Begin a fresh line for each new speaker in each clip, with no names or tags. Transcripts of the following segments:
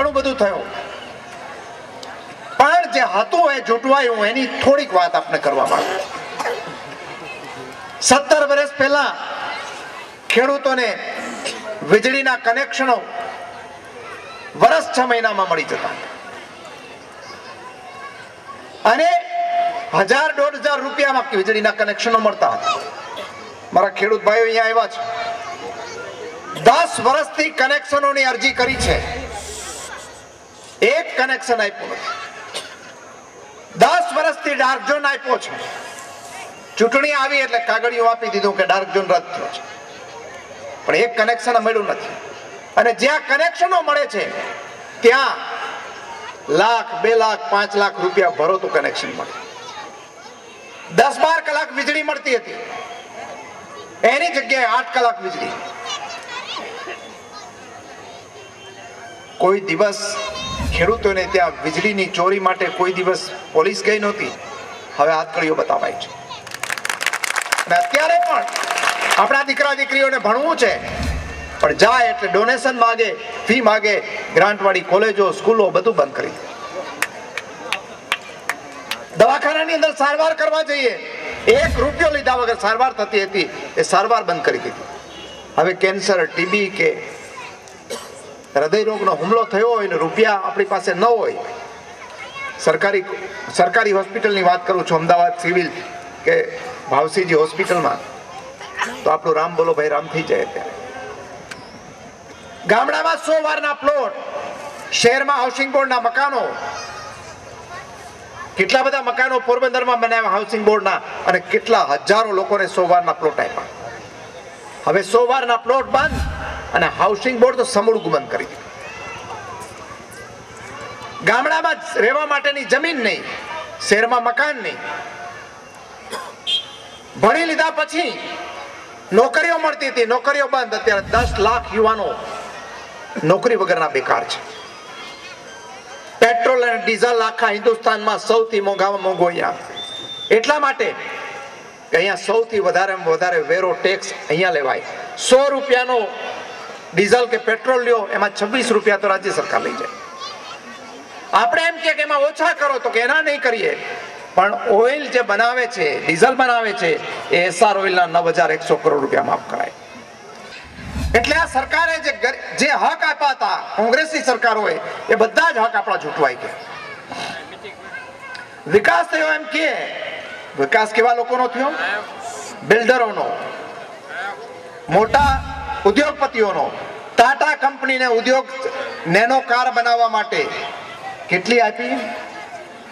ઘણું બધું થયું, પણ જે હતું એ જૂટવાયું એની થોડીક વાત આપણે કરવા માંગુ. 17 વર્ષ પહેલા ખેડૂતોને વીજળીના કનેક્શનો વર્ષ 6 મહિનામાં મળી જતા અને 1000-1500 રૂપિયામાં વીજળીના કનેક્શનો મળતા હતા. મારા ખેડૂત ભાઈઓ અહીંયા આવ્યા છે, 10 વર્ષથી કનેક્શનોની અરજી કરી છે, એક કનેક્શન આપ્યું નથી. 10 વર્ષથી ડાર્ક ઝોન આપ્યો છે, ચૂંટણી આવી એટલે કાગળિયું આપી દીધું કે ડાર્ક ઝોન રદ થયો છે, પણ એક કનેક્શન મળ્યું નથી. અને જ્યાં કનેક્શનો મળે છે ત્યાં લાખ, 2 લાખ, 5 લાખ રૂપિયા ભરો તો કનેક્શન મળે. 10-12 કલાક વીજળી મળતી હતી, એની જગ્યાએ 8 કલાક વીજળી. કોઈ દિવસ ખેડૂતોને ત્યાં વીજળીની ચોરી માટે કોઈ દિવસ પોલીસ ગઈ નહોતી, હવે હાથકડીઓ બતાવાય છે. અને અત્યારે પણ આપણા દીકરા દીકરીઓને ભણવું છે, પણ જાય એટલે ડોનેશન માગે, ફી માગે, ગ્રાન્ટ વાળી કોલેજો, સ્કૂલો બધું બંધ કરી દે. દવાખાનાની અંદર સારવાર કરવા જઈએ, 1 રૂપિયો લીધા વગર સારવાર થતી હતી, એ સારવાર બંધ કરી દીધી. હવે કેન્સર, ટીબી કે હૃદય રોગનો હુમલો થયો હોય ને રૂપિયા આપણી પાસે ન હોય, સરકારી હોસ્પિટલની વાત કરું છું, અમદાવાદ સિવિલ કે ભાવસીજી હોસ્પિટલમાં, તો આપણું રામ બોલો ભાઈ રામ થઈ જાય. ત્યારે ગામડામાં 100 વારના પ્લોટ, શહેરમાં હાઉસિંગ બોર્ડના મકાનો, કેટલા બધા મકાનો પોરબંદરમાં બનાવ્યા હાઉસિંગ બોર્ડના, અને કેટલા હજારો લોકોને 100 વારના પ્લોટ આપ્યા. હવે 100 વારના પ્લોટ બંધ અને હાઉસિંગ બોર્ડ તો સમૂળગું બંધ કરી દીધું. ગામડામાં રહેવા માટેની જમીન નહીં, શહેરમાં મકાન નહીં. ભણી લીધા પછી નોકરીઓ મળતી હતી, નોકરીઓ બંધ. અત્યારે 10 લાખ યુવાનો નોકરી વગરના બેકાર છે. પેટ્રોલ અને ડીઝલ આખા હિન્દુસ્તાનમાં સૌથી મોંઘામાં મોંઘો અહીંયા, એટલા માટે કે અહીંયા સૌથી વધારે વેરો, ટેક્સ અહીંયા લેવાય. 100 રૂપિયાનો ડીઝલ કે પેટ્રોલ લ્યો, એમાં 26 રૂપિયા તો રાજ્ય સરકાર લઈ જાય. આપણે એમ કે એમાં ઓછા કરો, તો કે એના નહીં કરીએ, પણ ઓઇલ જે બનાવે છે, ડીઝલ બનાવે છે, એ એસઆર ઓઇલના 9100 કરોડ રૂપિયા માફ કરાય. એટલે આ સરકારે જે હક આપ્યા હતા કોંગ્રેસની સરકાર હોય, એ બધા જ હક આપણા ઝૂંટવાઈ ગયા. વિકાસ થયો એમ કે વિકાસ કેવા લોકોનો થયો? બિલ્ડરોનો, મોટા ઉદ્યોગપતિઓનો. ટાટા કંપનીને ઉદ્યોગ નેનો કાર બનાવવા માટે કેટલી આપી?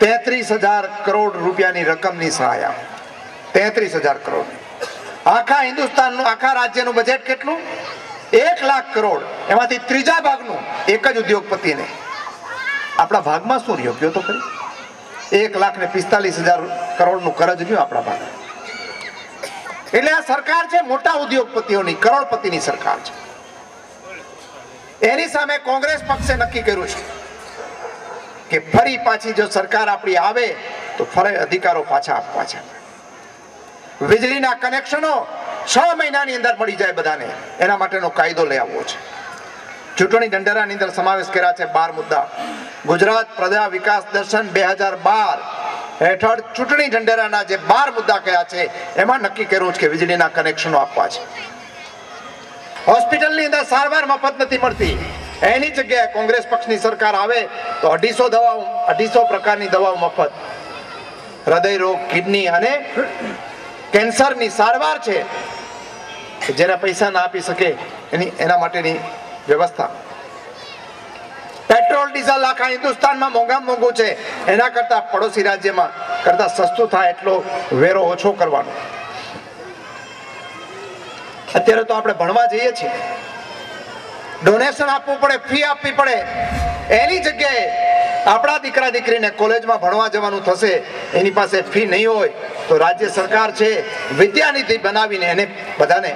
33,000 કરોડ રૂપિયાની રકમની સહાય. 33,000 કરોડ. આખા હિન્દુસ્તાનનું, આખા રાજ્યનું બજેટ કેટલું? 1 લાખ કરોડ. એમાંથી 3જા ભાગનું એક જ ઉદ્યોગપતિને. આપણા ભાગમાં શું રહ્યો કયો તો ખરી? 1,45,000 કરોડનું કરજ રહ્યું આપણા ભાગ. એટલે આ સરકાર છે મોટા ઉદ્યોગપતિઓની, કરોડપતિની સરકાર છે. એની સામે કોંગ્રેસ પક્ષે નક્કી કર્યું છે કે ફરી પાછી જો સરકાર આપણી આવે તો ફરી અધિકારો પાછા આપવા છે. વીજળીના કનેક્શનો 6 મહિનાની અંદર મળી જાય બધાને, એના માટેનો કાયદો લઈ આવવો છે. ચૂંટણી ઢંઢેરાની અંદર સમાવેશ કર્યા છે 12 મુદ્દા. ગુજરાત પ્રજા વિકાસ દર્શન 2012 હેઠળ ચૂંટણી ઢંઢેરાના જે 12 મુદ્દા કયા છે, એમાં નક્કી કર્યું છે કે વીજળીના કનેક્શનો આપવા છે. હોસ્પિટલની અંદર સારવાર મફત નથી મળતી, એની જગ્યાએ કોંગ્રેસ પક્ષની સરકાર આવે તો 250 પ્રકારની દવાઓ મફત. હૃદય રોગ, કિડની અને કેન્સરની સારવાર છે, જેના પૈસા ના આપી શકે એના માટેની વ્યવસ્થા. પેટ્રોલ ડીઝલ આખા હિન્દુસ્તાનમાં મોંઘામાં મોંઘું છે, એના કરતા પડોશી રાજ્યમાં કરતા સસ્તું થાય એટલો વેરો ઓછો કરવાનો. અત્યારે તો આપણે ભણવા જઈએ છીએ, ડોનેશન આપવું પડે, ફી આપવી પડે, એની જગ્યાએ આપણા દીકરા દીકરીને કોલેજમાં ભણવા જવાનું થશે, એની પાસે ફી નહીં હોય તો રાજ્ય સરકાર છે વિદ્યાનિધિ બનાવીને એને બધાને